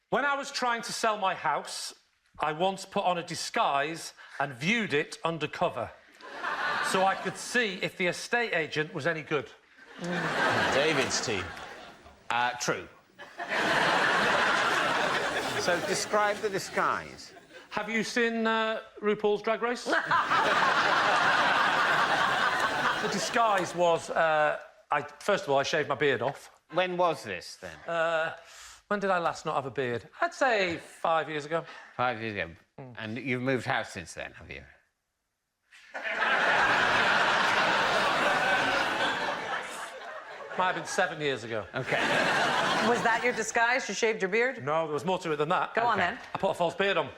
When I was trying to sell my house, I once put on a disguise and viewed it undercover so I could see if the estate agent was any good. David's team. True. So describe the disguise. Have you seen RuPaul's Drag Race? The disguise was, first of all, I shaved my beard off. When was this, then? When did I last not have a beard? I'd say 5 years ago. 5 years ago. And you've moved house since then, have you? Might have been 7 years ago. OK. Was that your disguise? You shaved your beard? No, there was more to it than that. Go on, then. I put a false beard on.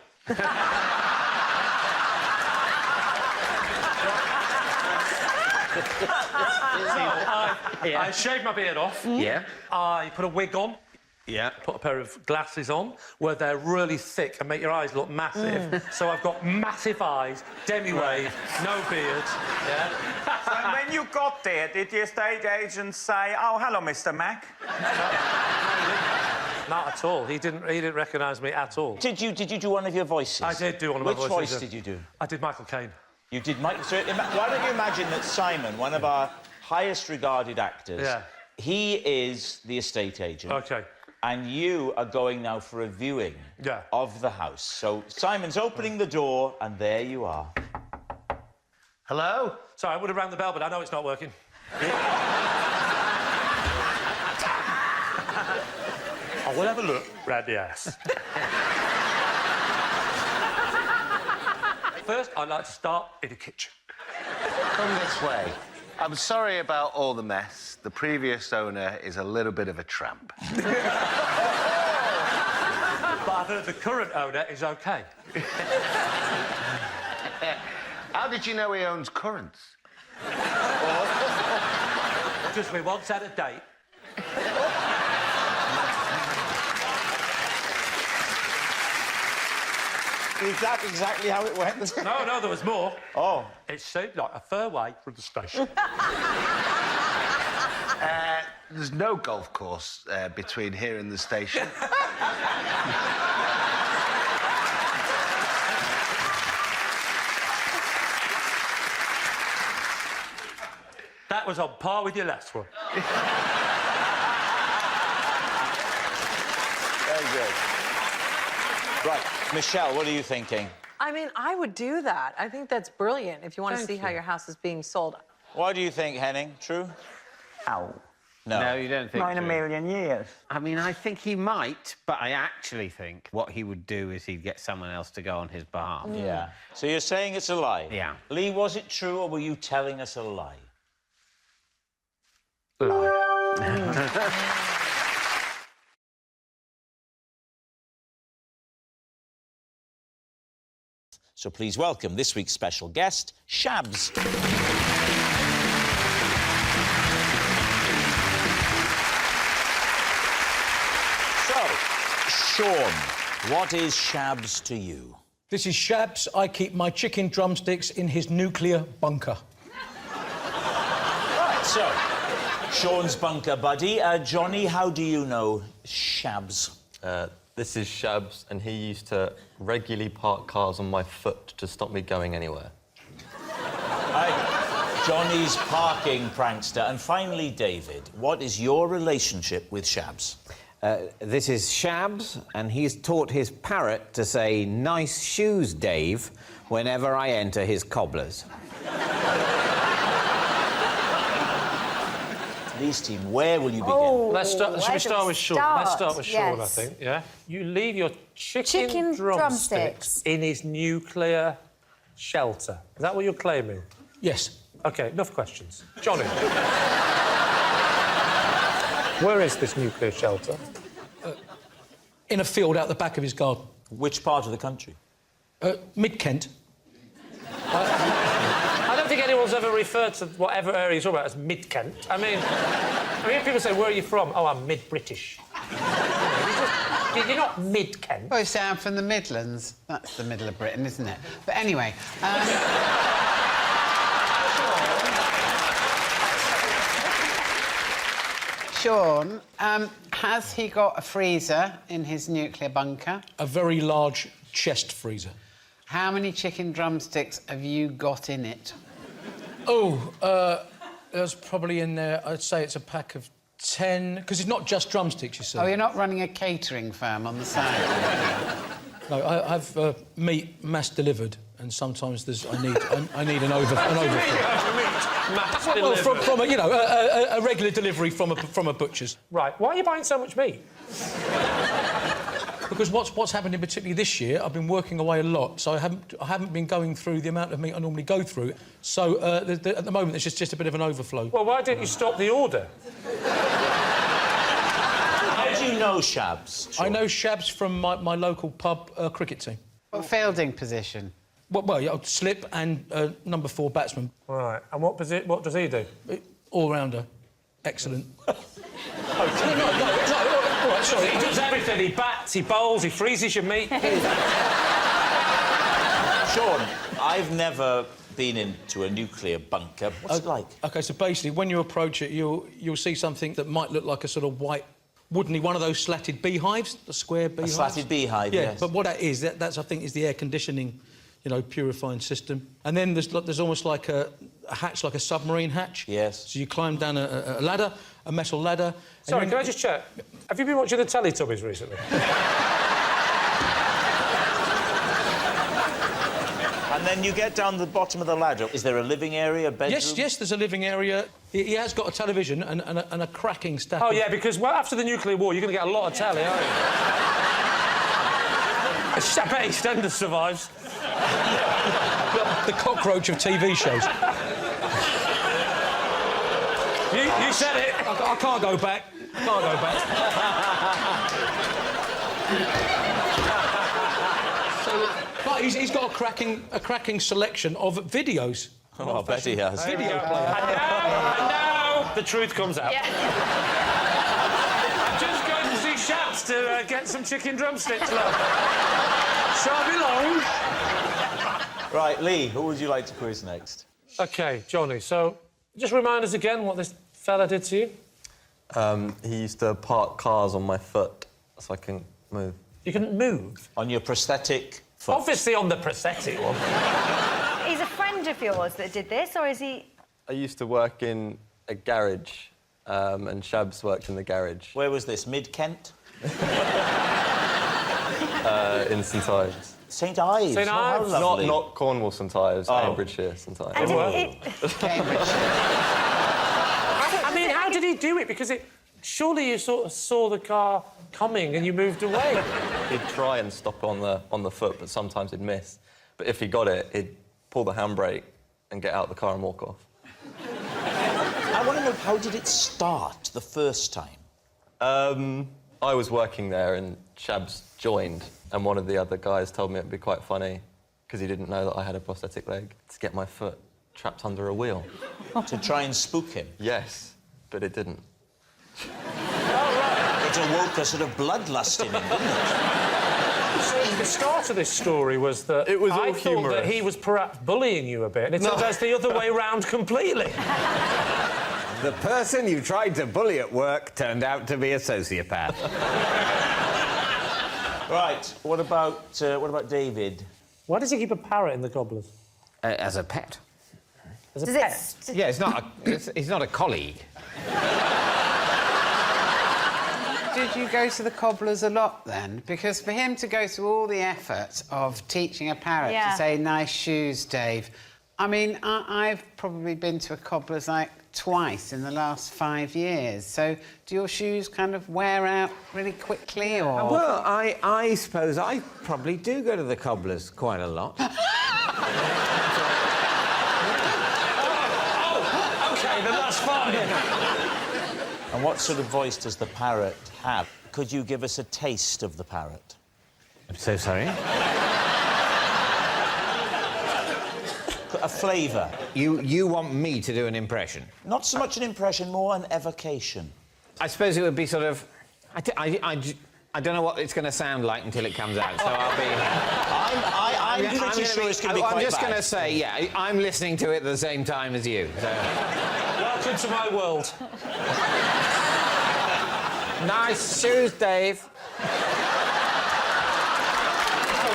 I shaved my beard off. Yeah. I put a wig on. Yeah. Put a pair of glasses on where they're really thick and make your eyes look massive. So I've got massive eyes, demi-wave, no beard. Yeah. So when you got there, did the estate agent say, "Oh, hello, Mr. Mack"? Not at all. He didn't recognise me at all. Did you do one of your voices? I did do one of my voices. Which voice did you do? I did Michael Caine. You did Mike. So why don't you imagine that Simon, one of our highest regarded actors, he is the estate agent. OK. And you are going now for a viewing of the house. So Simon's opening the door, and there you are. Hello? Sorry, I would have rang the bell, but I know it's not working. I will have a look round the house. First, I'd like to start in the kitchen. Come this way. I'm sorry about all the mess. The previous owner is a little bit of a tramp. But I've heard the current owner is OK. How did you know he owns currants? Because we once had a date. Is that exactly how it went? No, there was more. Oh. It seemed like a fair way from the station. There's no golf course between here and the station. That was on par with your last one. Very good. Right, Michelle, what are you thinking? I mean, I would do that. I think that's brilliant if you want to see how your house is being sold. What do you think, Henning? True? Oh, No. No, you don't think not in a true. million years. I mean, I think he might, but I actually think what he would do is he'd get someone else to go on his behalf. Yeah. So you're saying it's a lie? Yeah. Lee, was it true, or were you telling us a lie? Lie. So please welcome this week's special guest, Shabs. So, Sean, what is Shabs to you? This is Shabs. I keep my chicken drumsticks in his nuclear bunker. Right, so, Sean's bunker buddy. Johnny, how do you know Shabs? This is Shabs, and he used to regularly park cars on my foot to stop me going anywhere. Johnny's parking prankster. And finally, David, what is your relationship with Shabs? This is Shabs, and he's taught his parrot to say, "Nice shoes, Dave," whenever I enter his cobblers. Lee's team, where will you begin? Oh, Should we start with Sean? Let's start with Sean, Yes. I think, yeah? You leave your chicken drumsticks in his nuclear shelter. Is that what you're claiming? Yes. OK, enough questions. Johnny. Where is this nuclear shelter? In a field out the back of his garden. Which part of the country? Mid-Kent. I don't think anyone's ever referred to whatever area you're talking about as mid-Kent. I mean, people say, where are you from? Oh, I'm mid-British. You're not mid-Kent. Well, say I'm from the Midlands. That's the middle of Britain, isn't it? But anyway... Sean, has he got a freezer in his nuclear bunker? A very large chest freezer. How many chicken drumsticks have you got in it? Oh, there's probably in there, I'd say it's a pack of 10... Because it's not just drumsticks, you see. Oh, you're not running a catering firm on the side? No, I have meat mass-delivered, and sometimes I need an overflow. Well, from a, you know, a regular delivery from a butcher's. Right, why are you buying so much meat? Because what's happening particularly this year, I've been working away a lot, so I haven't been going through the amount of meat I normally go through. So at the moment, there's just a bit of an overflow. Well, why didn't you stop the order? How do you know Shabs? Sean? I know Shabs from my local pub cricket team. What fielding position? Well, yeah, slip and number 4 batsman. Right, and what does he do? All-rounder. Excellent. No, all right, sorry. He does everything. He bats, he bowls, he freezes your meat. Sean, I've never been into a nuclear bunker. What's it like? OK, so basically, when you approach it, you'll see something that might look like a sort of white, woodeny, one of those slatted beehives, the square beehives. A slatted beehive, yeah, yes. But what that is, that's, I think, is the air conditioning, you know, purifying system. And then there's almost like a hatch, like a submarine hatch. Yes. So you climb down a ladder, a metal ladder... Sorry, can I just check? Have you been watching the Teletubbies recently? And then you get down to the bottom of the ladder. Is there a living area, a bedroom? Yes, there's a living area. He has got a television and a cracking stack. Oh, yeah, because after the nuclear war, you're going to get a lot of telly, aren't you? I bet EastEnders survives. The cockroach of TV shows. You said it. I can't go back. Can't go back. But he's got a cracking selection of videos. Oh, I bet he has. Video player. I know. The truth comes out. Yeah. I'm just going to see Shabs to get some chicken drumsticks, love. Shan't be long. Right, Lee, who would you like to quiz next? OK, Johnny, so just remind us again what this fella did to you. He used to park cars on my foot so I couldn't move. You couldn't move? On your prosthetic foot? Obviously on the prosthetic one. He's a friend of yours that did this, or is he...? I used to work in a garage, and Shabs worked in the garage. Where was this, Mid-Kent? In St Ives. St Ives? St Ives? Not Cornwall St Ives, Cambridgeshire St Ives. I mean, how did he do it? Because surely you sort of saw the car coming and you moved away. He'd try and stop on the foot, but sometimes he'd miss. But if he got it, he'd pull the handbrake and get out of the car and walk off. I want to know, how did it start the first time? I was working there and Shabs joined, and one of the other guys told me it'd be quite funny because he didn't know that I had a prosthetic leg to get my foot trapped under a wheel. To try and spook him? Yes, but it didn't. It awoke a sort of bloodlust in him, didn't it? So the start of this story was that it was all I thought humorous. that he was perhaps bullying you a bit, and it turns out it's the other way round completely. The person you tried to bully at work turned out to be a sociopath. Right, what about David? Why does he keep a parrot in the Gobblers? As a pet. As a Does pet? it... Yeah, it's not a colleague. Did you go to the cobblers a lot, then? Because for him to go through all the effort of teaching a parrot to say, nice shoes, Dave... I mean, I've probably been to a cobbler's, like, twice in the last 5 years. So do your shoes kind of wear out really quickly, or...? Well, I suppose I probably do go to the cobblers quite a lot. OK, then that's fine. And what sort of voice does the parrot have? Could you give us a taste of the parrot? I'm so sorry. A flavour. You want me to do an impression? Not so much an impression, more an evocation. I suppose it would be sort of... I don't know what it's going to sound like until it comes out, so I'll be... I'm pretty sure it's going to be quite bad. I'm just going to say, yeah, I'm listening to it at the same time as you, so... Welcome to my world. Nice shoes, Dave. That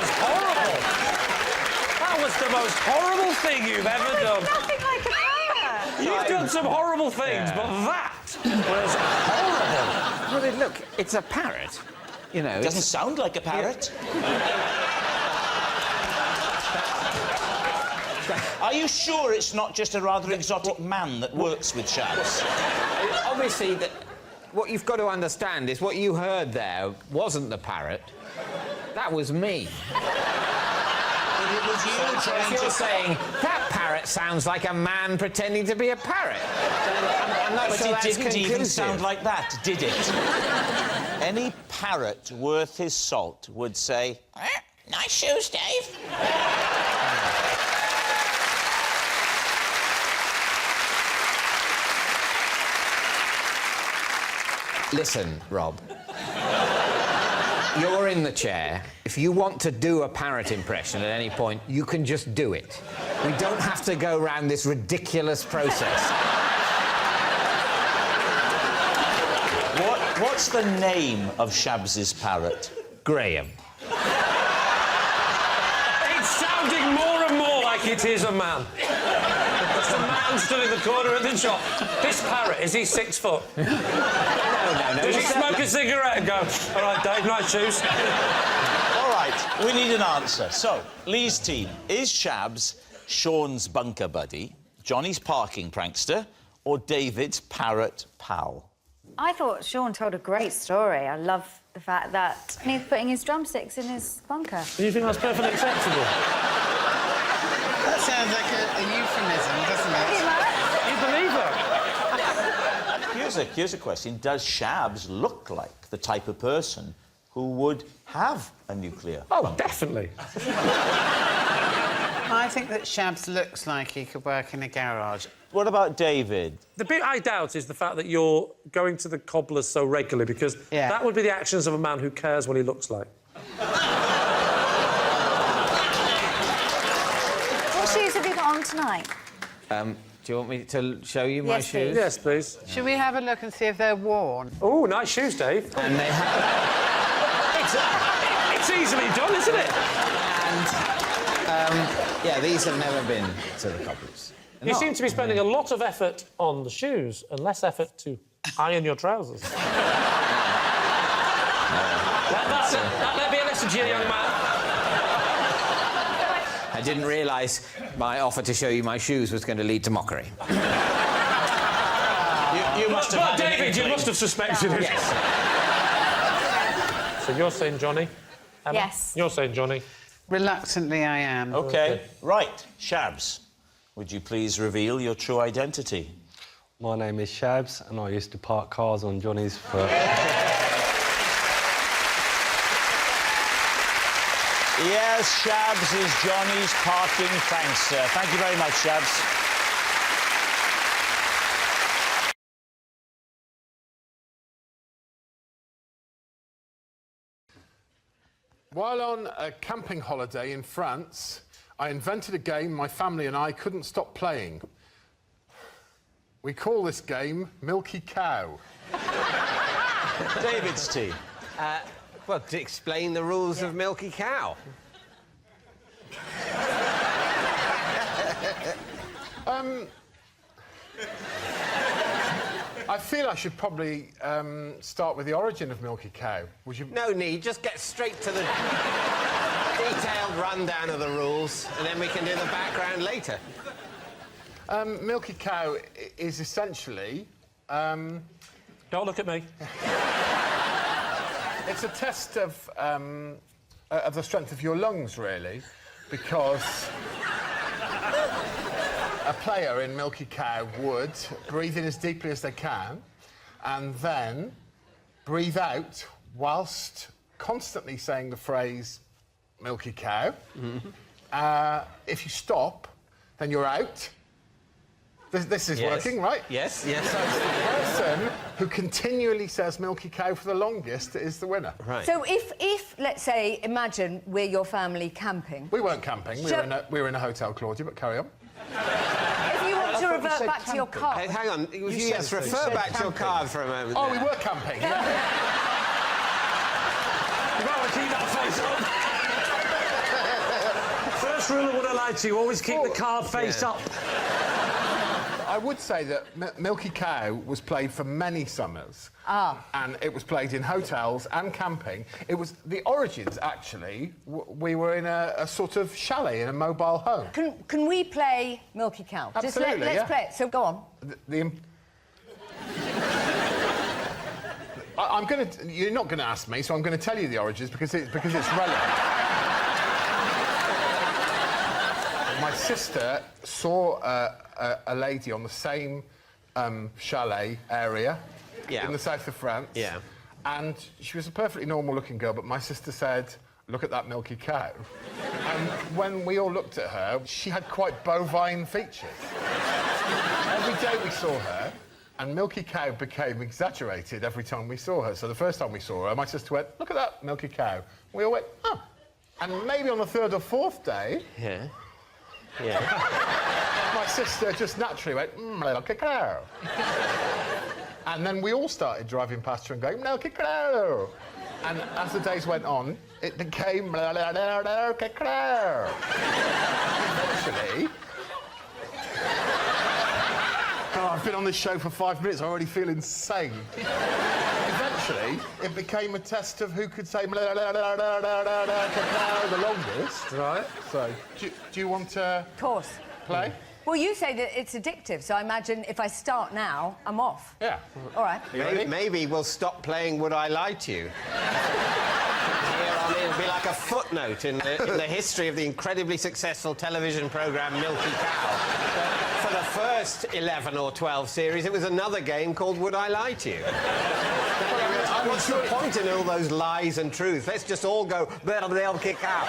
was horrible. That was the most horrible thing you've ever done. Nothing like a parrot. You've done some horrible things, but that was horrible. Well, look, it's a parrot. You know, It doesn't sound like a parrot. Are you sure it's not just a rather exotic man that works with Shabs? Obviously, what you've got to understand is what you heard there wasn't the parrot. That was me. But it was you trying You're to... saying that parrot sounds like a man pretending to be a parrot. I'm not But sure it that's didn't even conclusive. sound like that, did it? Any parrot worth his salt would say, nice shoes, Dave. Listen, Rob. You're in the chair. If you want to do a parrot impression at any point, you can just do it. We don't have to go around this ridiculous process. What's the name of Shabs's parrot? Graham. It's sounding more and more like it is a man. It's a man stood in the corner of the shop. This parrot, is he 6 foot? No. Does he smoke a cigarette and go, all right, Dave, nice shoes? All right, we need an answer. So, Lee's team, is Shabs Sean's bunker buddy, Johnny's parking prankster, or David's parrot pal? I thought Sean told a great story. I love the fact that he's putting his drumsticks in his bunker. Do you think that's perfectly acceptable? That sounds like a euphemism, doesn't it? You believe her? Here's a question. Does Shabs look like the type of person who would have a nuclear bunker? Definitely. I think that Shabs looks like he could work in a garage. What about David? The bit I doubt is the fact that you're going to the cobblers so regularly, because that would be the actions of a man who cares what he looks like. What shoes have you got on tonight? Do you want me to show you my Yes, shoes? please. Yes, please. Should we have a look and see if they're worn? Oh, nice shoes, Dave. And they have... It's easily done, isn't it? And, yeah, these have never been to the cobblers. You seem to be spending a lot of effort on the shoes and less effort to iron your trousers. That'd be a lesson to you, young man. I didn't realise my offer to show you my shoes was going to lead to mockery. You must have But had an David, you inkling. must have suspected it. Yes. So you're saying Johnny? Emma? Yes. You're saying Johnny? Reluctantly, I am. OK. Right. Shabs, would you please reveal your true identity? My name is Shabs, and I used to park cars on Johnny's foot. Yes, Shabs is Johnny's parking prankster. Thank you very much, Shabs. While on a camping holiday in France, I invented a game my family and I couldn't stop playing. We call this game Milky Cow. David's team. Well, to explain the rules of Milky Cow. I feel I should probably start with the origin of Milky Cow. Would you? No need, just get straight to the detailed rundown of the rules, and then we can do the background later. Milky Cow is essentially... Don't look at me. It's a test of the strength of your lungs, really, because a player in Milky Cow would breathe in as deeply as they can and then breathe out whilst constantly saying the phrase Milky Cow. If you stop, then you're out. This is working, right? Yes. So the person who continually says Milky Cow for the longest is the winner. Right. So if let's say, imagine we're your family camping. We weren't camping. We were in a hotel, Claudia, but carry on. If you want to revert back to your card. Hey, hang on. Yes, refer back to your card for a moment. Oh, we were camping. You might want to keep that face up. First rule of Would I Lie to You, always keep the card face up. I would say that Milky Cow was played for many summers. And it was played in hotels and camping. It was the origins, actually. We were in a sort of chalet in a mobile home. Can we play Milky Cow? Absolutely, Let's play it. So go on. You're not going to ask me, so I'm going to tell you the origins because it's relevant. My sister saw a lady on the same chalet area in the south of France. Yeah. And she was a perfectly normal-looking girl, but my sister said, "Look at that Milky Cow." And when we all looked at her, she had quite bovine features. Every day we saw her, and Milky Cow became exaggerated every time we saw her. So the first time we saw her, my sister went, "Look at that Milky Cow." We all went, "Huh." And maybe on the third or fourth day... Yeah. My sister just naturally went, Milky Cow. And then we all started driving past her and going, Milky Cow. And as the days went on, it became Milky Cow. Eventually... Oh, I've been on this show for 5 minutes, I already feel insane. Eventually, it became a test of who could say the longest. Right. So, do you want to... Of course. Play? Well, you say that it's addictive, so I imagine if I start now, I'm off. Yeah. All right. Maybe we'll stop playing Would I Lie to You. Here on it'll be like a footnote in the history of the incredibly successful television programme Milky Cow. For the first 11 or 12 series, it was another game called Would I Lie to You? What's the point in all those lies and truths? Let's just all go Milky Cow.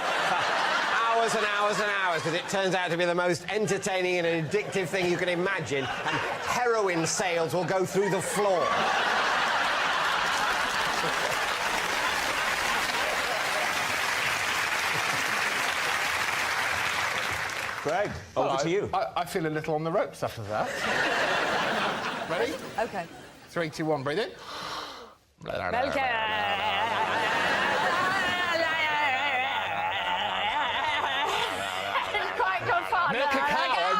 Hours and hours and hours, because it turns out to be the most entertaining and addictive thing you can imagine, and heroin sales will go through the floor. Greg, over to you. I feel a little on the ropes after that. Ready? OK. 3, 2, 1, breathe in. Quite good fun. Milky Cow, I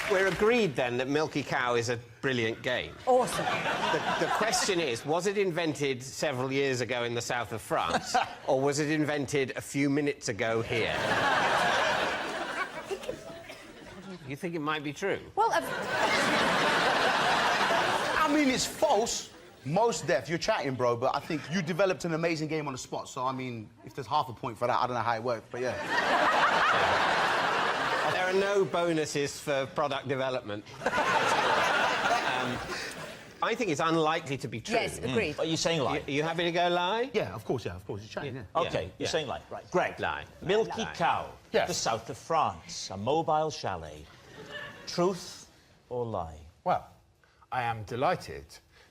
win. We're agreed, then, that Milky Cow is a brilliant game. Awesome. The question is, was it invented several years ago in the south of France, or was it invented a few minutes ago here? You think it might be true? Well, I mean, it's false. Most deaf. You're chatting, bro, but I think you developed an amazing game on the spot. So, I mean, if there's half a point for that, I don't know how it worked, but yeah. There are no bonuses for product development. I think it's unlikely to be true. Yes, agreed. Are you saying lie? Are you happy to go lie? Yeah, of course, You're chatting, yeah. OK, you're saying lie. Right. Greg. Lie. Milky Cow. Yes. The south of France. A mobile chalet. Truth or lie? Well, I am delighted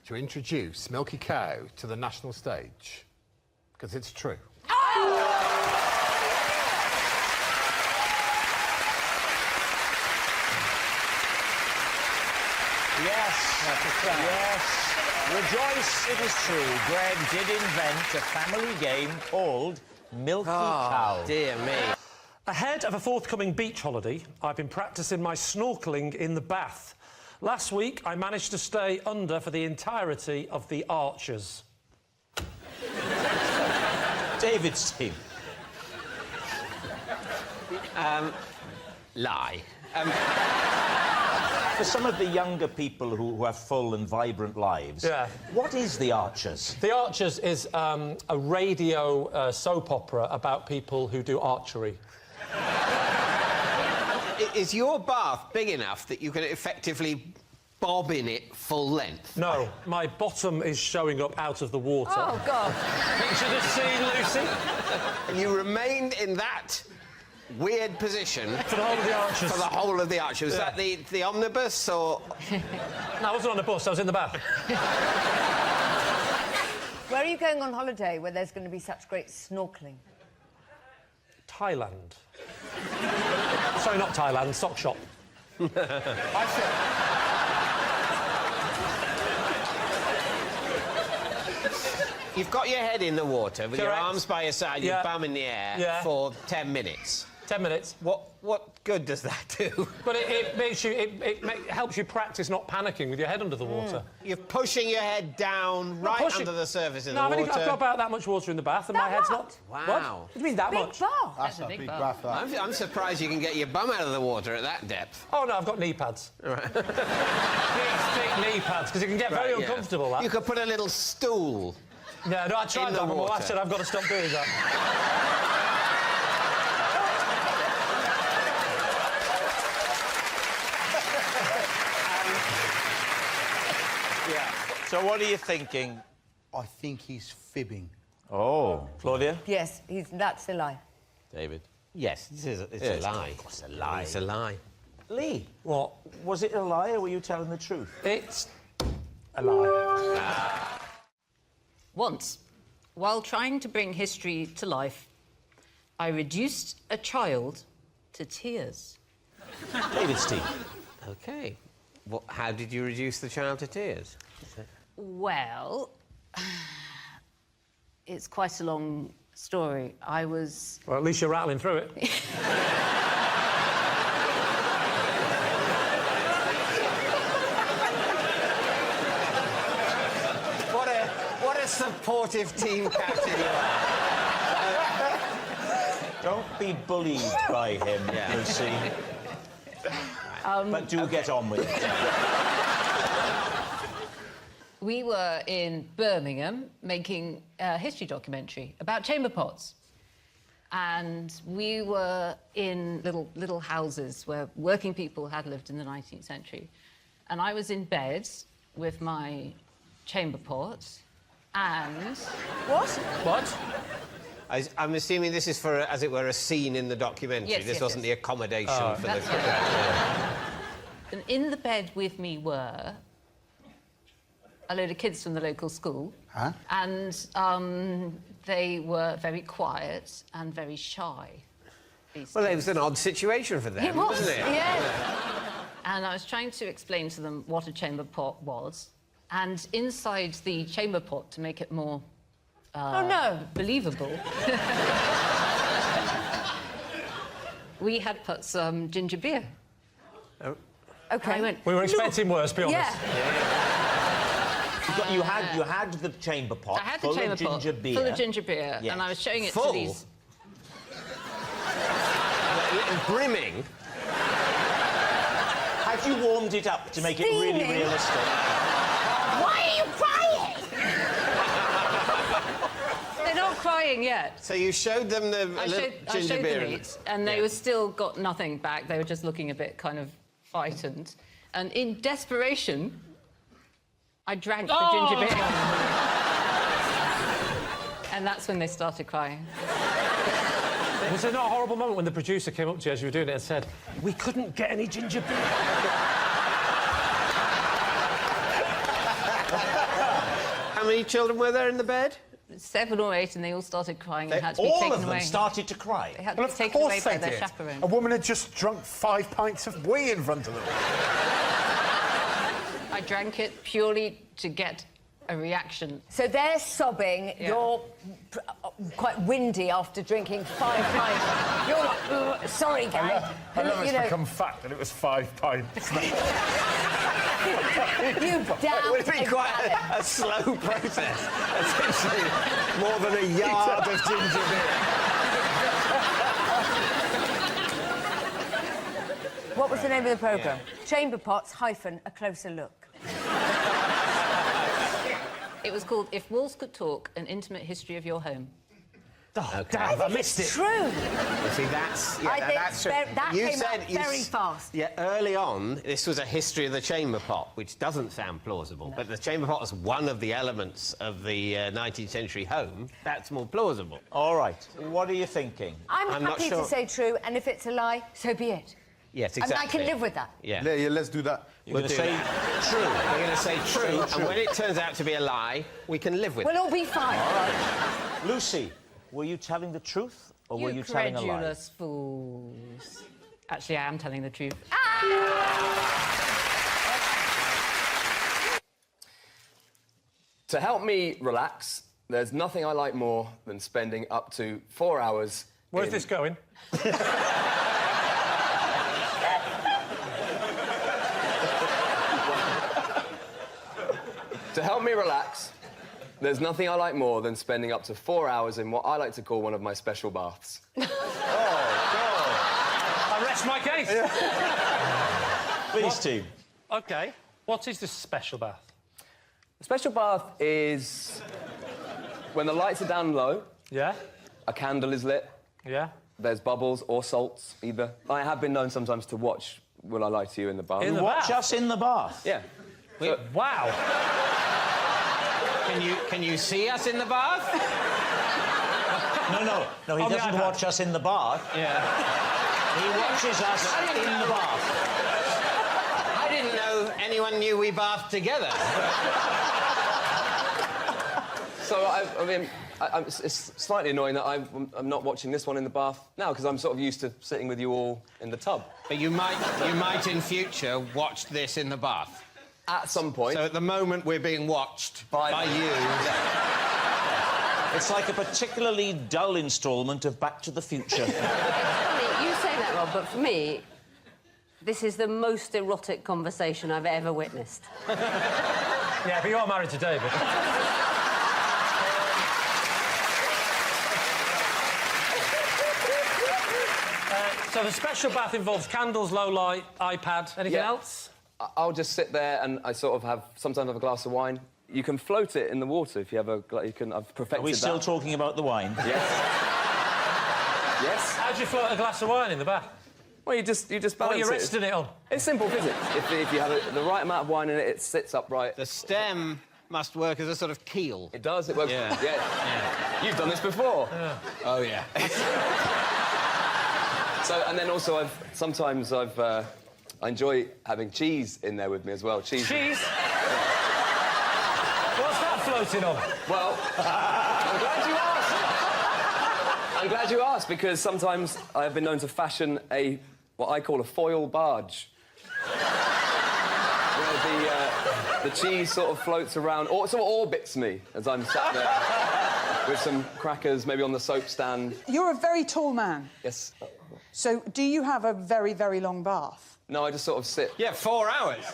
to introduce Milky Cow to the national stage, because it's true. Yes. Yes. Rejoice, it is true. Greg did invent a family game called Milky Cow. Dear me. Ahead of a forthcoming beach holiday, I've been practising my snorkelling in the bath. Last week, I managed to stay under for the entirety of the Archers. David's team. Lie. For some of the younger people who have full and vibrant lives, what is The Archers? The Archers is a radio soap opera about people who do archery. Is your bath big enough that you can effectively bob in it full length? No, my bottom is showing up out of the water. Oh, God. Picture the scene, Lucy. And you remained in that weird position... For the whole of the Archers. For the whole of the Archers. Was that the omnibus, or...? No, I wasn't on the bus, I was in the bath. Where are you going on holiday where there's going to be such great snorkelling? Thailand. Sorry, not Thailand, sock shop. I said... You've got your head in the water with your Correct. arms by your side, your bum in the air for 10 minutes. 10 minutes. What good does that do? But it makes you... It helps you practice not panicking with your head under the water. You're pushing your head down right under the surface of the water. I've got about that much water in the bath and my head's not... Wow. What? What do you mean, that much? Bath. That's a big bath. I'm surprised you can get your bum out of the water at that depth. Oh, no, I've got knee pads. Right. Big, thick knee pads, because it can get very uncomfortable, that. You could put a little stool. No, I tried that, but my wife said I've got to stop doing that. So what are you thinking? I think he's fibbing. Oh. Claudia? Yes, that's a lie. David? Yes, it's a lie. Of course, a lie. It's a lie. Lee? What? Was it a lie or were you telling the truth? It's a lie. Once, while trying to bring history to life, I reduced a child to tears. David's team. OK. How did you reduce the child to tears? Well, it's quite a long story. I was... Well, at least you're rattling through it. What a supportive team captain you are. Don't be bullied by him, Lucy. But do get on with it. We were in Birmingham making a history documentary about chamber pots. And we were in little houses where working people had lived in the 19th century. And I was in bed with my chamber pot and... What? What? I'm assuming this is for, as it were, a scene in the documentary. Yes, this yes, wasn't yes. the accommodation for the... And in the bed with me were a load of kids from the local school. Huh? And they were very quiet and very shy. Well, it was an odd situation for them, It was, wasn't it? yeah. And I was trying to explain to them what a chamber pot was. And inside the chamber pot, to make it more believable, we had put some ginger beer. Oh. OK. We were expecting worse, be honest. Yeah. You had the chamber pot I had the full chamber of ginger pot beer. full of ginger beer, Yes. and I was showing it Full? to these... Brimming. Had you warmed it up to make it really Steaming. realistic? Why are you crying? They're not crying yet. So you showed them the I ginger showed beer. them it, and they were still got nothing back. They were just looking a bit kind of frightened. And in desperation, I drank the ginger beer. And that's when they started crying. Was it not a horrible moment when the producer came up to you as you were doing it and said, "We couldn't get any ginger beer"? How many children were there in the bed? 7 or 8, and they all started crying and had to be All taken of them away. started to cry. They had Well, to be of taken away course by they their did. chaperone. A woman had just drunk 5 pints of wee in front of them. I drank it purely to get a reaction. So they're sobbing. Yeah. You're quite windy after drinking 5 pints. You're like, "Ugh, sorry, gang." I love You it's know, become fact that it was 5 pints. you damn. It would be quite a slow process. Essentially, more than a yard of ginger beer. What was the name of the programme? Chamber Pots - A Closer Look. It was called If Walls Could Talk, An Intimate History of Your Home. Oh, damn, I missed it. True. You see, that's... Yeah, I think that's true. that You came said out you very s- fast. Yeah, early on, this was a history of the chamber pot, which doesn't sound plausible, but the chamber pot was one of the elements of the 19th century home. That's more plausible. All right. What are you thinking? I'm not happy sure. to say true, and if it's a lie, so be it. Yes, I mean, exactly. I can live with that. Yeah. Yeah, let's do that. You're going to say true. We're going to say true, and when it turns out to be a lie, we can live with We'll it. all be fine. Lucy, were you telling the truth or were you telling a lie? Credulous fools. Actually, I am telling the truth. To help me relax, there's nothing I like more than spending up to 4 hours. Where's this going? To help me relax, there's nothing I like more than spending up to 4 hours in what I like to call one of my special baths. I rest my case. Please, team. OK. What is the special bath? The special bath is when the lights are down low. Yeah. A candle is lit. Yeah. There's bubbles or salts, either. I have been known sometimes to watch Will I Lie to You in the bath. In the watch bath? Us in the bath? Yeah. Wow. Can you see us in the bath? No, he doesn't watch us in the bath. Yeah. He watches us in the bath. I didn't know anyone knew we bathed together. So, I mean, it's slightly annoying that I'm not watching this one in the bath now, because I'm sort of used to sitting with you all in the tub. But you might in future watch this in the bath. At some point. So at the moment we're being watched by you. It's like a particularly dull instalment of Back to the Future. It's funny, you say that, Rob, but for me, this is the most erotic conversation I've ever witnessed. Yeah, but you are married to David. So the special bath involves candles, low light, iPad. Anything else? I'll just sit there and I sort of sometimes have a glass of wine. You can float it in the water if you have I've perfected that. Are we still talking about the wine? Yes. Yes. How do you float a glass of wine in the bath? Well, you just balance What are you resting it on? It's simple physics. If you have the right amount of wine in it, it sits upright. The stem must work as a sort of keel. It does. It works. Yeah. You've done this before. Yeah. Oh yeah. So, and then also sometimes I enjoy having cheese in there with me as well. Cheese. Cheese? What's that floating on? Well, I'm glad you asked. I'm glad you asked, because sometimes I have been known to fashion what I call a foil barge. Where the cheese sort of floats around, or sort of orbits me as I'm sat there with some crackers, maybe on the soap stand. You're a very tall man. Yes. So do you have a very, very long bath? No, I just sort of sit. Yeah, 4 hours.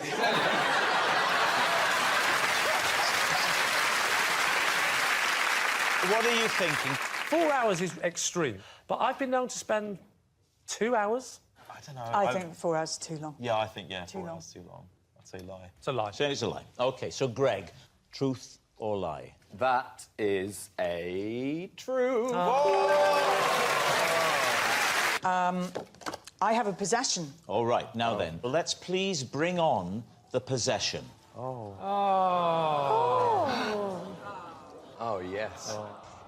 What are you thinking? 4 hours is extreme, but I've been known to spend 2 hours. I don't know. I think 4 hours is too long. Yeah, I think, Too 4 long. hours is too long. I'd say lie. It's a lie. So it's a lie. OK, so Greg, truth or lie? That is a true. I have a possession. All right, now then, let's please bring on the possession. Oh, yes.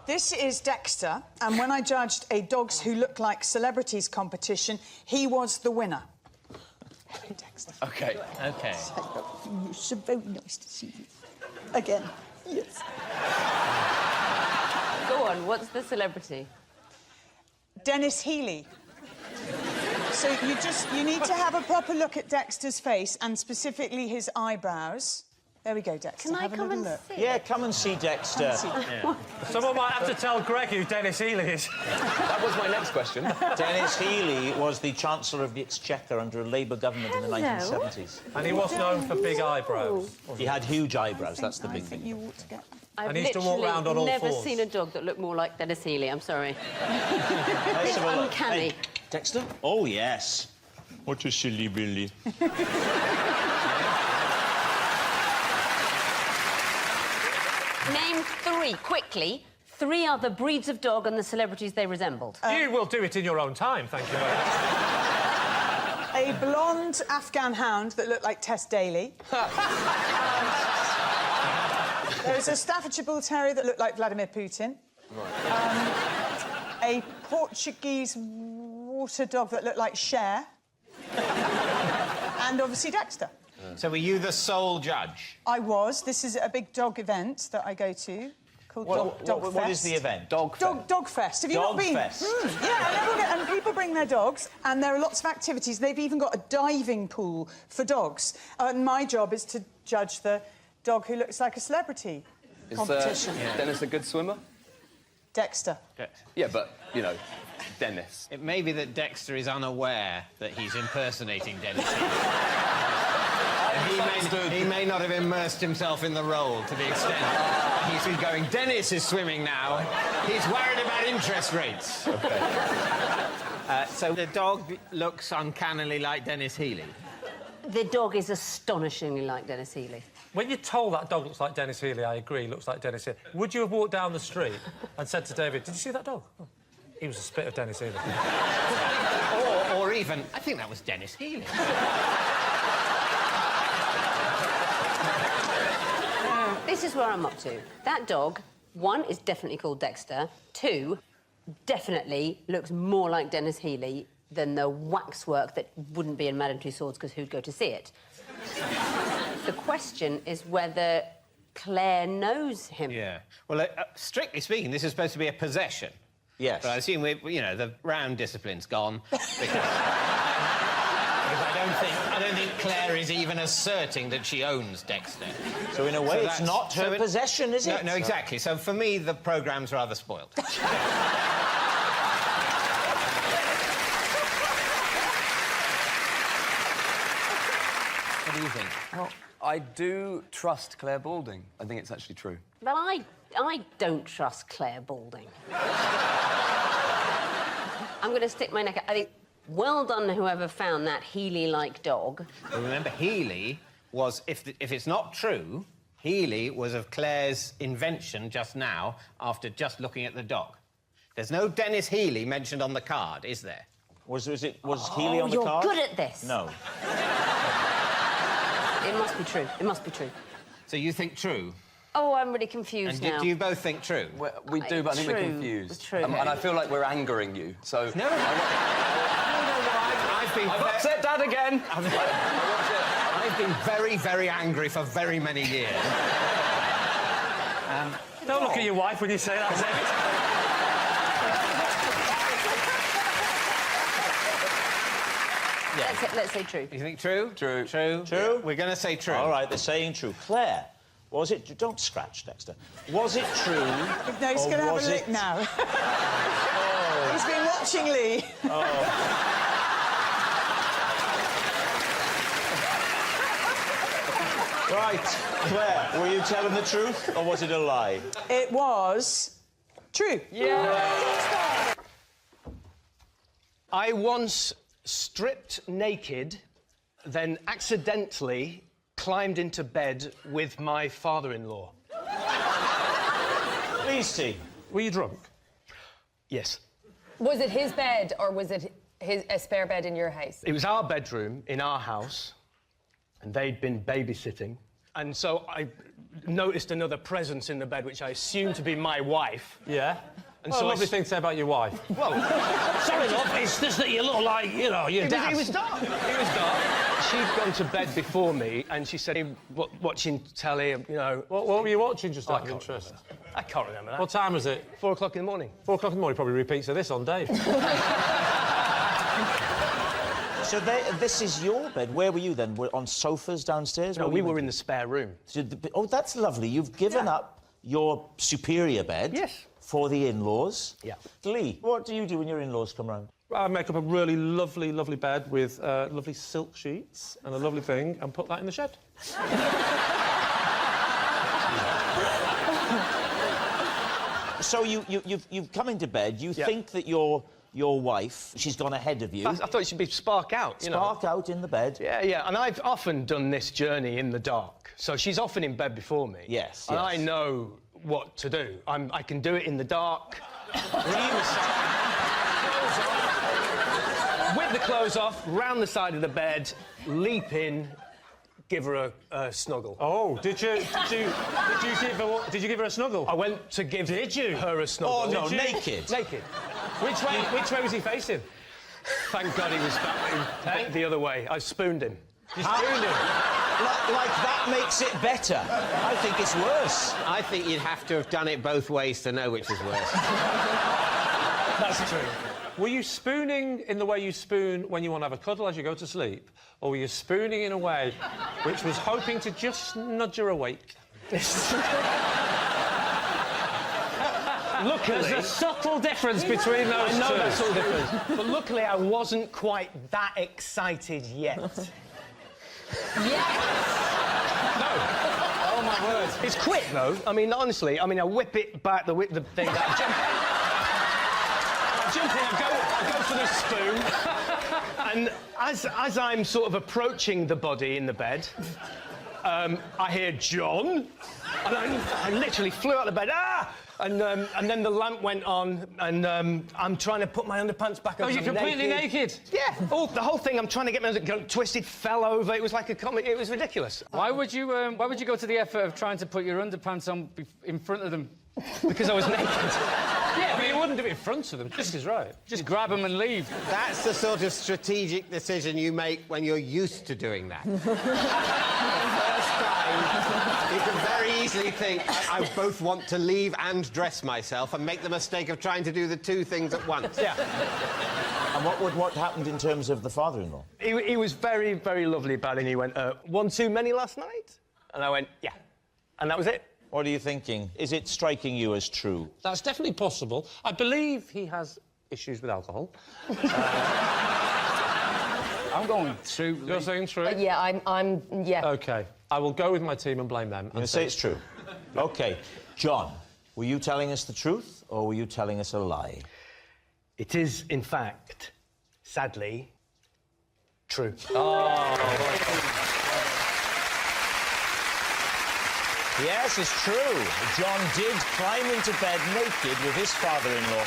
This is Dexter, and when I judged a Dogs Who Look Like Celebrities competition, he was the winner. Hello, Dexter. OK. OK. It's so very nice to see you. Again. Yes. Go on, what's the celebrity? Dennis Healy. So you need to have a proper look at Dexter's face, and specifically his eyebrows. There we go, Dexter. Can I have a come little and look. see? Yeah, come and see Dexter. Someone might have to tell Greg who Dennis Healy is. That was my next question. Dennis Healy was the Chancellor of the Exchequer under a Labour government in the 1970s. And he was known for big eyebrows. He had huge eyebrows, that's the big I think thing. you ought to get... I've And he used to walk round on all never fours. seen a dog that looked more like Dennis Healy, I'm sorry. Let's have a look. Uncanny. Hey, Dexter? Oh, yes. What a silly Billy. Name 3, quickly, 3 other breeds of dog and the celebrities they resembled. You will do it in your own time, thank you very much. A blonde Afghan hound that looked like Tess Daly. There was a Staffordshire Bull Terrier that looked like Vladimir Putin. A Portuguese water dog that looked like Cher. And obviously Dexter. So were you the sole judge? I was. This is a big dog event that I go to called What Dog is the event? Dog Fest. Have you not been? Fest. Yeah, and people bring their dogs, and there are lots of activities. They've even got a diving pool for dogs. And my job is to judge the dog who looks like a celebrity competition. Is Dennis a good swimmer? Dexter. Yeah, but, you know, Dennis. It may be that Dexter is unaware that he's impersonating Dennis. He may not have immersed himself in the role to the extent he's been going, Dennis is swimming now. He's worried about interest rates. OK. So the dog looks uncannily like Dennis Healy? The dog is astonishingly like Dennis Healy. When you're told that dog looks like Dennis Healy, I agree, looks like Dennis Healy. Would you have walked down the street and said to David, did you see that dog? Oh, he was a spit of Dennis Healy. or even, I think that was Dennis Healy. This is where I'm up to. That dog, 1, is definitely called Dexter. 2, definitely looks more like Dennis Healy than the waxwork that wouldn't be in Madame Tussauds because who'd go to see it? The question is whether Claire knows him. Yeah. Well, strictly speaking, this is supposed to be a possession. Yes. But I assume the round discipline's gone because I don't think Claire is even asserting that she owns Dexter. So in a way, it's not her possession, is it? No, exactly. So for me, the programme's rather spoiled. What do you think? Well, I do trust Claire Balding. I think it's actually true. But I don't trust Claire Balding. I'm going to stick my neck out. I think, well done, whoever found that Healy-like dog. Well, remember, Healy was, if it's not true, Healy was of Claire's invention just now after just looking at the dog. There's no Dennis Healy mentioned on the card, is there? Was Healy on the card? You're good at this. No. It must be true. It must be true. So you think true? Oh, I'm really confused now. Do you both think true? We do, but I think we're confused. True. And I feel like we're angering you, so... No. I've upset Dad again! I've been very, very angry for very many years. Don't look at your wife when you say that, David. Let's say true. You think true? True. True? True? We're going to say true. All right, they're saying true. Claire, was it... Don't scratch, Dexter. Was it true? No, he's going to have a lick now. He's been watching Lee. Right, Claire, were you telling the truth, or was it a lie? It was true. Yeah. I once stripped naked, then accidentally climbed into bed with my father-in-law. Lucy, were you drunk? Yes. Was it his bed or was it a spare bed in your house? It was our bedroom in our house, and they'd been babysitting. And so I noticed another presence in the bed, which I assumed to be my wife. Yeah? And so so lovely thing to say about your wife. Well, sorry, love, it's just that you look like, you know, your dad. It was dark. It was dark. She'd gone to bed before me, and she said, watching telly, you know... What were you watching, just out of interest? I can't remember that. What time was it? 4 o'clock in the morning. 4 o'clock in the morning, probably repeats of this on Dave. So this is your bed. Where were you then? Were on sofas downstairs? No, we were in the spare room. Oh, that's lovely. You've given up your superior bed... Yes. ...for the in-laws. Yeah. Lee, what do you do when your in-laws come round? I make up a really lovely, lovely bed with lovely silk sheets and a lovely thing and put that in the shed. So you've come into bed, you think that your wife, she's gone ahead of you. I thought she'd be spark out, you know. Spark out in the bed. Yeah, and I've often done this journey in the dark. So she's often in bed before me. Yes, And I know what to do. I can do it in the dark. Whip the clothes off, round the side of the bed, leap in, give her a snuggle. Oh, did you give her a snuggle? I went to give her a snuggle. Oh, no, naked? Naked. Which way was he facing? Thank God he was the other way. I spooned him. You spooned him? like that makes it better. I think it's worse. I think you'd have to have done it both ways to know which is worse. That's true. Were you spooning in the way you spoon when you want to have a cuddle as you go to sleep? Or were you spooning in a way which was hoping to just nudge her awake? Luckily... There's a subtle difference between those two. I know that subtle difference. But luckily, I wasn't quite that excited yet. Yes! No. Oh, my word. It's quick, though. I mean, honestly, I whip it back, the thing, that jump in, I go for the spoon, and as I'm sort of approaching the body in the bed, I hear John, and I literally flew out of bed, and then the lamp went on, and I'm trying to put my underpants back on. Oh, you're completely naked? Yeah. Oh, the whole thing, I'm trying to get my twisted, fell over. It was like a comic. It was ridiculous. Why would you go to the effort of trying to put your underpants on in front of them? Because I was naked. Yeah, but you wouldn't do it in front of them. This is right. Just grab them and leave. That's the sort of strategic decision you make when you're used to doing that. First time, you can very easily think, I both want to leave and dress myself, and make the mistake of trying to do the two things at once. Yeah. And what happened in terms of the father-in-law? He was very, very lovely about it, and he went, one too many last night? And I went, yeah. And that was it. What are you thinking? Is it striking you as true? That's definitely possible. I believe he has issues with alcohol. I'm going true. You're saying true? Yeah, yeah. OK. I will go with my team and blame them. I'm going to say it's true. OK. John, were you telling us the truth, or were you telling us a lie? It is, in fact, sadly, true. Oh. Yes, it's true. John did climb into bed naked with his father-in-law.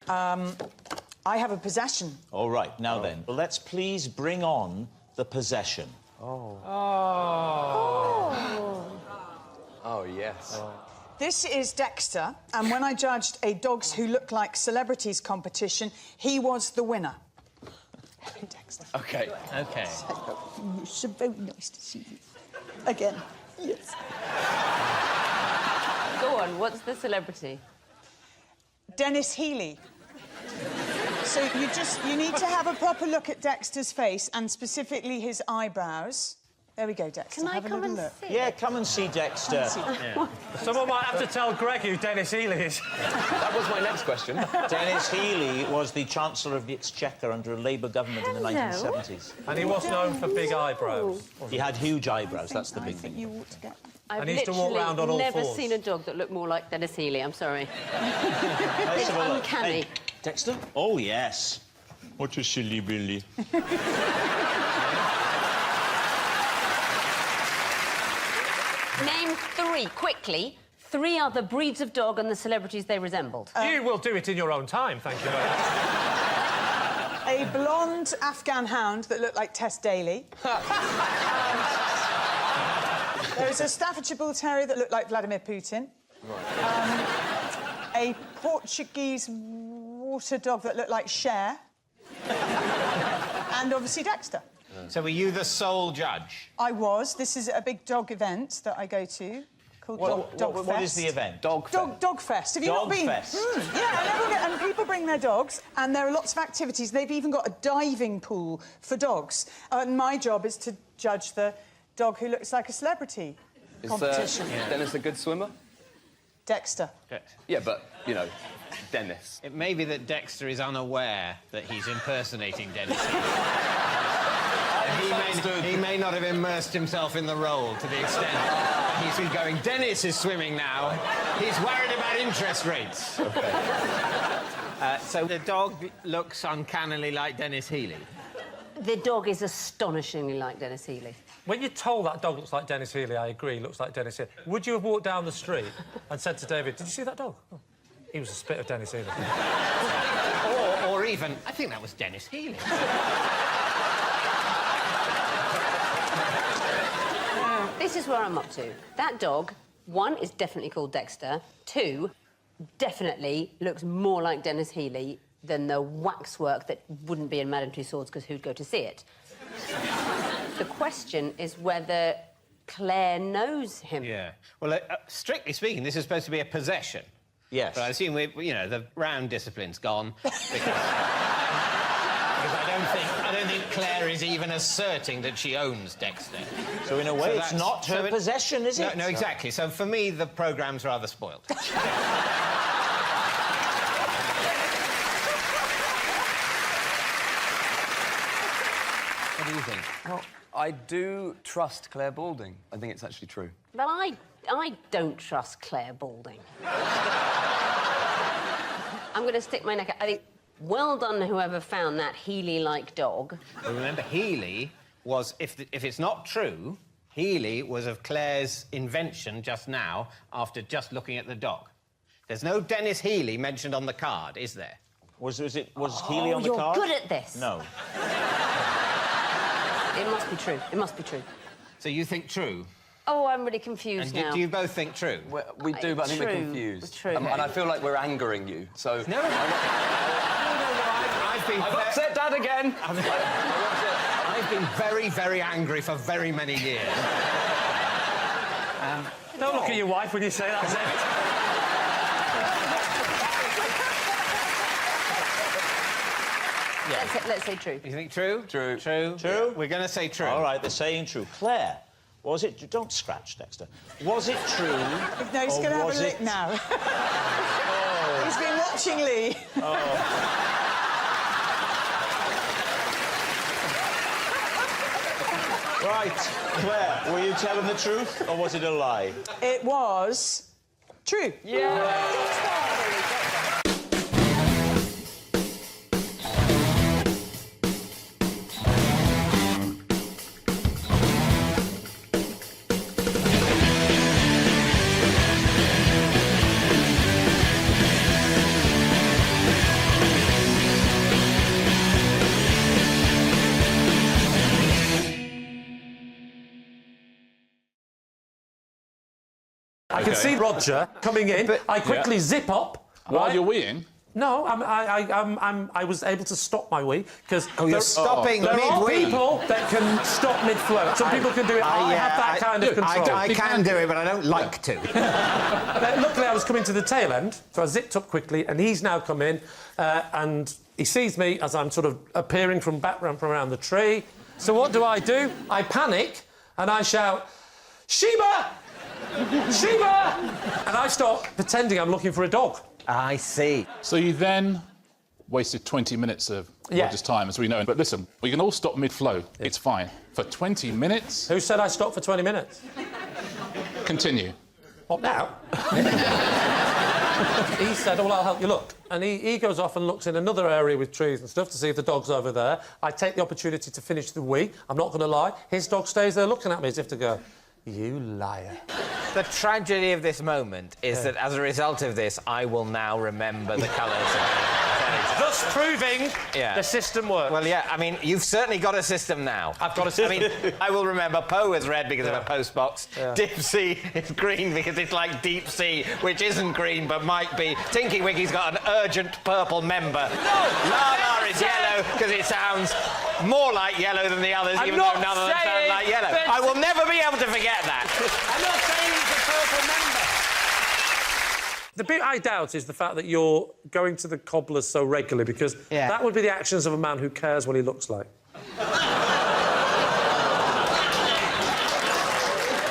I have a possession. All right, now then, let's please bring on the possession. Oh, yes. This is Dexter, and when I judged a Dogs Who Look Like Celebrities competition, he was the winner. Hey, Dexter. OK. OK. It's so very nice to see you. Again. Yes. Go on, what's the celebrity? Dennis Healy. So you need to have a proper look at Dexter's face, and specifically his eyebrows. There we go, Dexter. Can I have a come little and look. see? Yeah, come and see Dexter. Someone might have to tell Greg who Dennis Healy is. That was my next question. Dennis Healy was the Chancellor of the Exchequer under a Labour government in the 1970s. And he was known for big eyebrows. He had huge eyebrows, that's the big I think thing. you ought to get... I've And he used to walk literally round on all never fours. seen a dog that looked more like Dennis Healy, I'm sorry. Let's It's have a look. uncanny. Hey, Dexter? Oh, yes. What a silly Billy. Name quickly, three other breeds of dog and the celebrities they resembled. You will do it in your own time, thank you very much. A blonde Afghan hound that looked like Tess Daly. There's a Staffordshire Bull Terrier that looked like Vladimir Putin. A Portuguese water dog that looked like Cher. And obviously Dexter. So were you the sole judge? I was. This is a big dog event that I go to called Dog Fest. What is the event? Dog Fest. Have you not been? Fest. Yeah, and people bring their dogs, and there are lots of activities. They've even got a diving pool for dogs. And my job is to judge the dog who looks like a celebrity competition. Dennis a good swimmer? Dexter. Yeah, but, you know, Dennis. It may be that Dexter is unaware that he's impersonating Dennis. He may not have immersed himself in the role to the extent that he's been going, Dennis is swimming now. He's worried about interest rates. OK. So the dog looks uncannily like Dennis Healy. The dog is astonishingly like Dennis Healy. When you're told that dog looks like Dennis Healy, I agree, looks like Dennis Healy. Would you have walked down the street and said to David, did you see that dog? Oh, he was a spit of Dennis Healy. Or even, I think that was Dennis Healy. This is where I'm up to. That dog, one, is definitely called Dexter. Two, definitely looks more like Dennis Healy than the waxwork that wouldn't be in Madame Tussauds because who'd go to see it? The question is whether Claire knows him. Yeah. Well, strictly speaking, this is supposed to be a possession. Yes. But I assume the round discipline's gone because I don't think Claire is even asserting that she owns Dexter. So in a way, it's not her possession, is it? No, exactly. So for me, the programme's rather spoiled. What do you think? Well, I do trust Claire Balding. I think it's actually true. But I don't trust Claire Balding. I'm going to stick my neck out. I think, well done whoever found that Healy-like dog. But remember, Healy was, if it's not true, Healy was of Claire's invention just now after just looking at the dog. There's no Dennis Healy mentioned on the card, is there? Was Healy on the card? You're good at this. No. It must be true. It must be true. So you think true? Oh, I'm really confused now. Do you both think true? We do, but I think we're True. confused. True. And I feel like we're angering you, so... No, I've upset Dad again! I've been very, very angry for very many years. Don't look at your wife when you say that, Let's say true. You think true? True. True? True? We're going to say true. All right, they're saying true. Claire, was it... Don't scratch, Dexter. Was it true? No, he's going to have a lick now. He's been watching Lee. Right, Claire, were you telling the truth, or was it a lie? It was true. I can see Roger coming in. I quickly zip up. While you're weeing? No, I was able to stop my wee because you're stopping there are mid-wee. people that can stop mid-flow. Some people can do it. I have that kind of control. I can do it, but I don't like to. Luckily, I was coming to the tail end, so I zipped up quickly, and he's now come in, and he sees me as I'm sort of appearing from around the tree. So what do? I panic, and I shout, "Sheba! Sheba!" And I start pretending I'm looking for a dog. I see. So you then wasted 20 minutes of Roger's time, as we know. But listen, we can all stop mid-flow. It's fine. For 20 minutes... Who said I stopped for 20 minutes? Continue. What now? He said, "Oh, well, I'll help you look." And he goes off and looks in another area with trees and stuff to see if the dog's over there. I take the opportunity to finish the wee. I'm not going to lie. His dog stays there looking at me as if to go, "You liar." The tragedy of this moment is that as a result of this, I will now remember the colours. Thus proving the system works. Well, yeah, I mean, you've certainly got a system now. I've got a system. I mean, I will remember Poe as red because of a postbox. Dipsy is green because it's like deep sea, which isn't green but might be. Tinky Winky's got an urgent purple member. No! Lala is yellow because it sounds more like yellow than the others, even though none of them sound like yellow. I will never be able to forget that. I'm not saying it's a purple member. The bit I doubt is the fact that you're going to the cobblers so regularly, because that would be the actions of a man who cares what he looks like.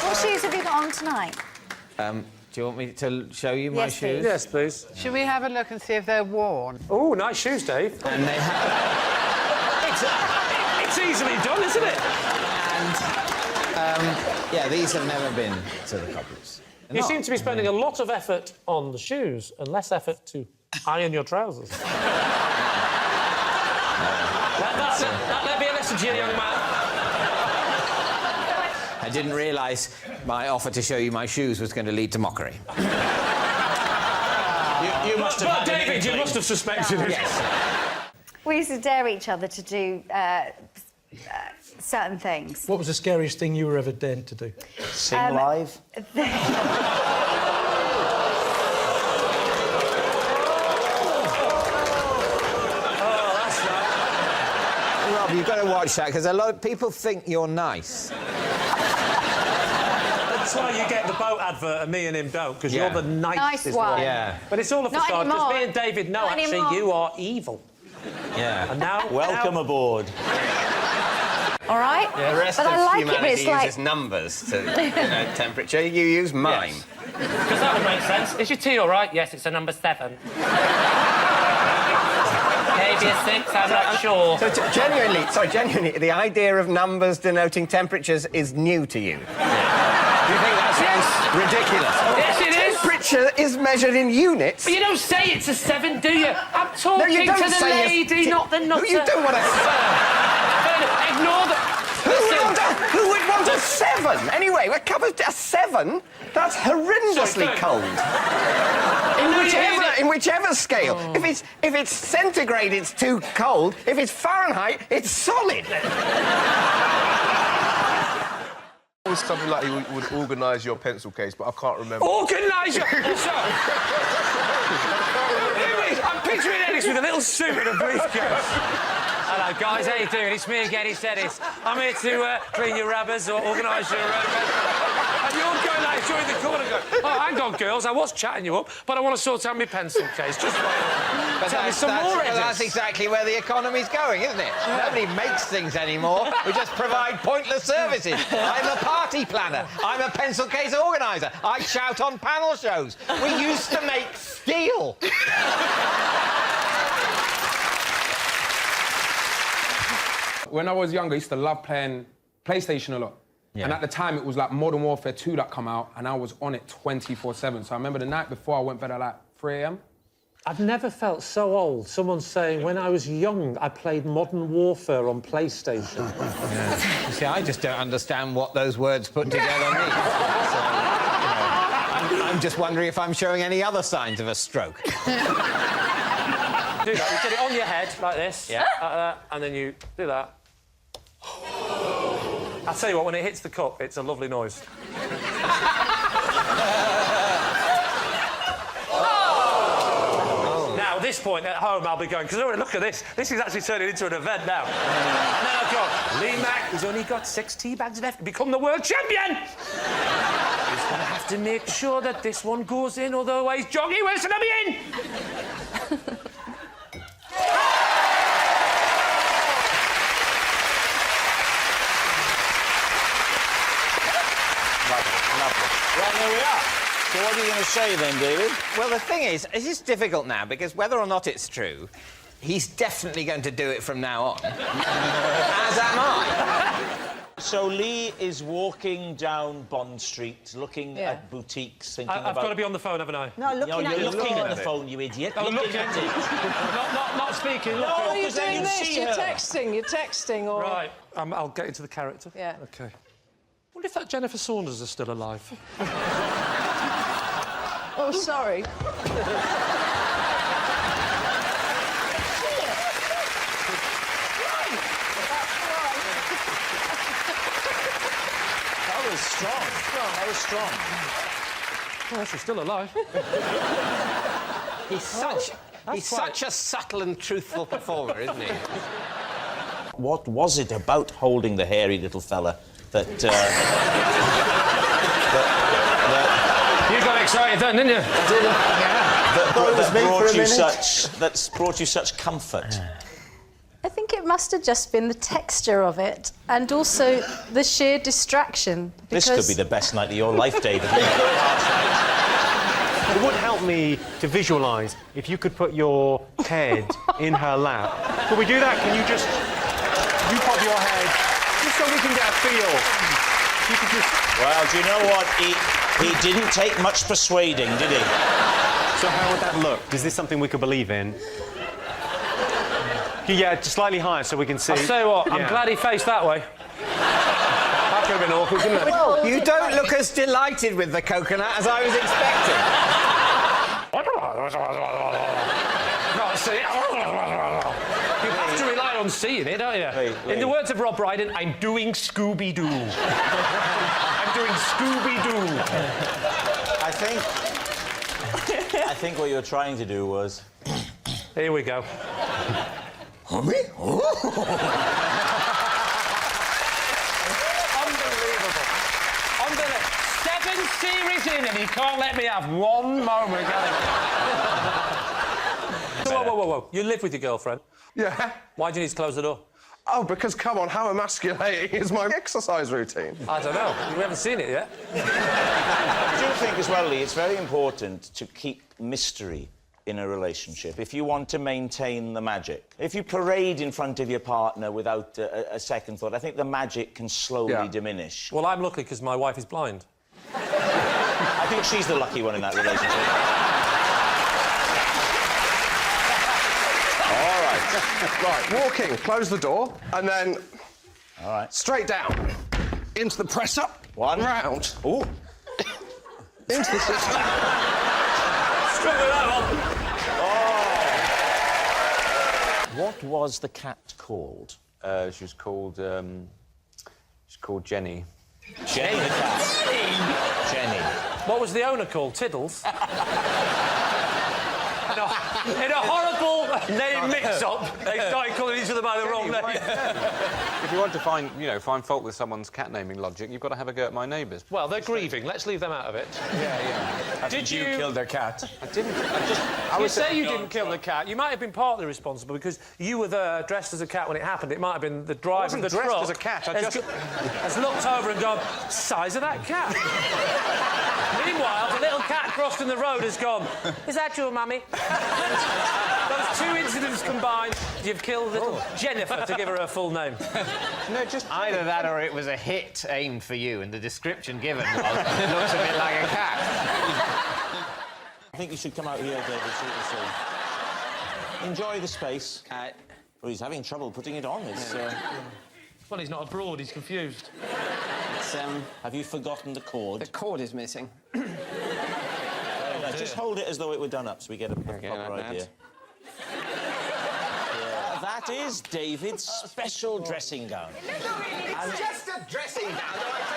What shoes have you got on tonight? Do you want me to show you my shoes? Please. Yes, please. Should we have a look and see if they're worn? Oh, nice shoes, Dave. And they It's easily done, isn't it? And, yeah, these have never been to the cobblers. You seem to be spending a lot of effort on the shoes and less effort to iron your trousers. That may be a lesson to you, young man. I didn't realise my offer to show you my shoes was going to lead to mockery. You must have. But David, you must have suspected it. Yes. We used to dare each other to do certain things. What was the scariest thing you were ever dared to do? Sing live? Rob, you've got to watch that, because a lot of people think you're nice. That's why you get the boat advert and me and him don't, because you're the nicest one. Yeah. But it's all a Not facade, because anymore. me and David know, Not actually, anymore. you are evil. Yeah. And now... Welcome aboard. All right? The rest but of I like it, but humanity it's like... uses numbers to temperature. You use mime. Because that would make sense. Is your tea all right? Yes, it's a number 7. Maybe a 6, I'm not sure. So genuinely, the idea of numbers denoting temperatures is new to you. Do you think that sounds ridiculous? Yes, it is. Temperature is measured in units. But you don't say it's a 7, do you? I'm talking to the lady, not the nutter. You don't want a 7. Ignore the... Who would want a 7? Anyway, a 7? That's horrendously cold. In whichever scale. If it's centigrade, it's too cold. If it's Fahrenheit, it's solid. It was something like he would organise your pencil case, but I can't remember. Organise your... I'm picturing Ellis with a little suit and a briefcase. Hello, guys, how you doing? It's me again, it's Ellis. I'm here to clean your rubbers or organise your... And you're going like during the corner going, "Oh, hang on, girls, I was chatting you up, but I want to sort out my pencil case. Just wait. But Tell me some more, Ellis." that's exactly where the economy's going, isn't it? Nobody makes things anymore. We just provide pointless services. I'm a party planner. I'm a pencil case organiser. I shout on panel shows. We used to make steel. When I was younger, I used to love playing PlayStation a lot. Yeah. And at the time, it was like Modern Warfare 2 that come out, and I was on it 24/7. So I remember the night before, I went bed at like 3 a.m. I've never felt so old. Someone saying, when I was young, I played Modern Warfare on PlayStation. You see, I just don't understand what those words put together mean. So, I'm just wondering if I'm showing any other signs of a stroke. Do that. You get it on your head, like this. Yeah. Like that, and then you do that. I'll tell you what, when it hits the cup, it's a lovely noise. this point at home, I'll be going, because look at this. This is actually turning into an event now. And then I've got Lee Mack, who's only got 6 tea bags left to become the world champion. He's going to have to make sure that this one goes in, otherwise Joggy Wilson will be in. Lovely. Well, there we are. So what are you going to say then, David? Well, the thing is, it is difficult now, because whether or not it's true, he's definitely going to do it from now on. As am I. So Lee is walking down Bond Street, looking at boutiques, thinking I've got to be on the phone, haven't I? No, looking at you're the looking phone. at the phone, you idiot. Oh, looking at it. not speaking. No, Oh, you're because then doing you'd this. see You're her. texting. You're texting, or Right, I'll get into the character. Yeah. OK. I wonder if that Jennifer Saunders is still alive. Oh, sorry. That was strong. That was strong. Oh, she's still alive. He's such a subtle and truthful performer, isn't he? What was it about holding the hairy little fella that... You got excited then, didn't you? I did. That brought you such comfort. I think it must have just been the texture of it and also the sheer distraction. This could be the best night of your life, David. It would help me to visualise if you could put your head in her lap. Could we do that? Can you just... You pop your head, just so we can get a feel. You could just... Well, do you know what? He didn't take much persuading, did he? So how would that look? Is this something we could believe in? Yeah, just slightly higher so we can see. I'll tell you what, I'm glad he faced that way. That could have been awkward, couldn't it? Well, you don't look as delighted with the coconut as I was expecting. Not see it. You have to rely on seeing it, don't you? In the words of Rob Brydon, I'm doing Scooby-Doo. I'm doing Scooby-Doo. I think what you were trying to do was... Here we go. Unbelievable. Unbelievable. 7 series in and he can't let me have one moment, can he? Whoa. You live with your girlfriend? Yeah. Why do you need to close the door? Oh, because, come on, how emasculating is my exercise routine? I don't know. We haven't seen it yet. I do think as well, Lee, it's very important to keep mystery in a relationship if you want to maintain the magic. If you parade in front of your partner without a second thought, I think the magic can slowly diminish. Well, I'm lucky because my wife is blind. I think she's the lucky one in that relationship. All right. Right, walking, close the door, and then... All right. Straight down. Into the press-up. One. Round. Ooh. Into the system. Straight with that one. What was the cat called? She was called Jenny. Jenny the cat. Jenny. What was the owner called? Tiddles? In a horrible name mix-up, they started calling each other by the wrong name. If you want to find fault with someone's cat naming logic, you've got to have a go at my neighbours. Well, they're grieving. Let's leave them out of it. Yeah. Did you kill their cat? I didn't. You say you didn't kill the cat. You might have been partly responsible because you were there dressed as a cat when it happened. It might have been the driver of the truck. I wasn't dressed as a cat. Has looked over and gone, size of that cat. Meanwhile, the little cat crossing the road has gone, is that your mummy? Those 2 incidents combined, you've killed little Jennifer, to give her her full name. No, just either that or it was a hit aimed for you, and the description given was, looks a bit like a cat. I think you should come out here, David, so you can see. Enjoy the space. Well, he's having trouble putting it on. It's, Well, he's not abroad, he's confused. Have you forgotten the cord? The cord is missing. Just hold it as though it were done up so we get a proper idea. That is David's special dressing gown. It's just a dressing gown. That's a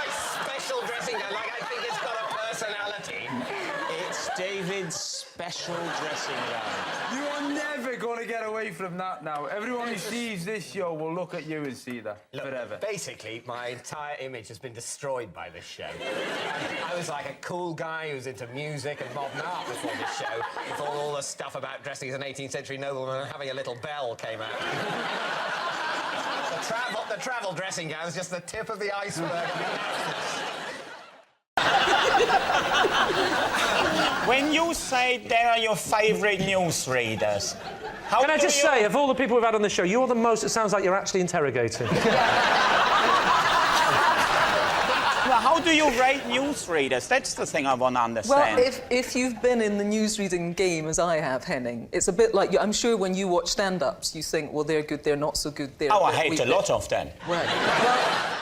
nice special dressing gown. Like, I think it's got a personality. It's David's special dressing gown. You are never going to get away from that now. Everyone who sees this show will look at you and see that forever. Basically, my entire image has been destroyed by this show. I was like a cool guy who was into music and modern art before this show, before all the stuff about dressing as an 18th century nobleman and having a little bell came out. The travel dressing gown is just the tip of the iceberg. When you say they are your favourite newsreaders, Can I just say, of all the people we've had on the show, you're the most, it sounds like you're actually interrogating. Well, how do you rate newsreaders? That's the thing I want to understand. Well, if you've been in the newsreading game as I have, Henning, it's a bit like, I'm sure when you watch stand-ups, you think, well, they're good, they're not so good, they're... Oh, I hate a lot of them. Right. Well,